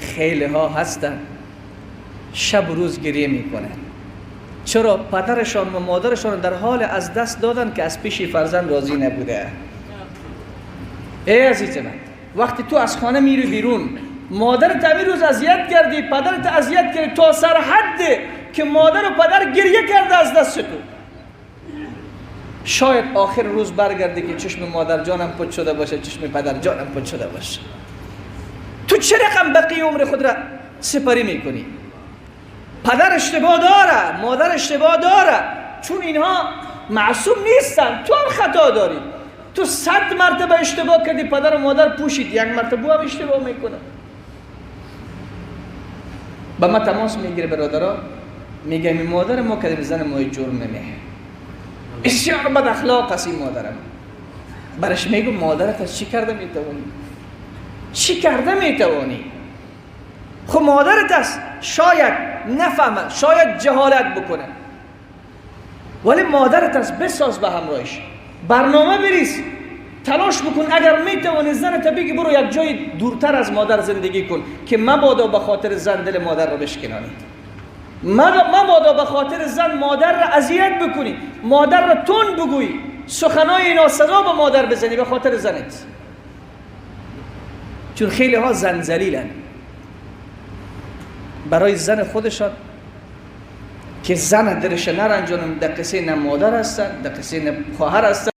خیلی ها هستن شب و روز گریه میکنن. چرا؟ پدرشان و مادرشان در حال از دست دادن که از پیش فرزند راضی نبوده. ای عزیز من، وقتی تو از خانه میری بیرون، مادرت همین روز اذیت کردی، پدرت اذیت کردی تا سر حد که مادر و پدر گریه کرده از دست تو، شاید آخر روز برگردی که چشم مادر جانم پوچ شده باشه، چشم پدر جانم پوچ شده باشه. تو چه رقم بقیه عمر خود را سپری میکنی؟ پدر اشتباه داره، مادر اشتباه داره، چون اینها معصوم نیستن. تو هم خطا داری. تو 100 مرتبه اشتباه کردی، پدر و مادر پوشید، یک مرتبه هم اشتباه میکنه. با ما تماس میگیره برادرها، میگه می مادر ما کدیم زن ما جرم میه، بسیار بد اخلاق است این مادرم. برش میگم مادرت از چی کرده میتوانی؟ چی کرده میتوانی؟ خب مادرت است شاید نفهمه، شاید جهالت بکنه، ولی مادرت است بساز به همراهش، برنامه بریز، تلاش بکن. اگر میتوانی زنت بگی برو یک جای دورتر از مادر زندگی کن که مبادا به خاطر زن دل مادر رو بشکنانی، مبادا به خاطر زن مادر را اذیت بکنی، مادر را تون بگوی، سخنای ناسزا به مادر بزنی به خاطر زنت. چون خیلی ها زن ذلیلن برای زن خودشان که زن درش نرنجانم، دقیقه نه مادر هستن، دقیقه نه خواهر هستن.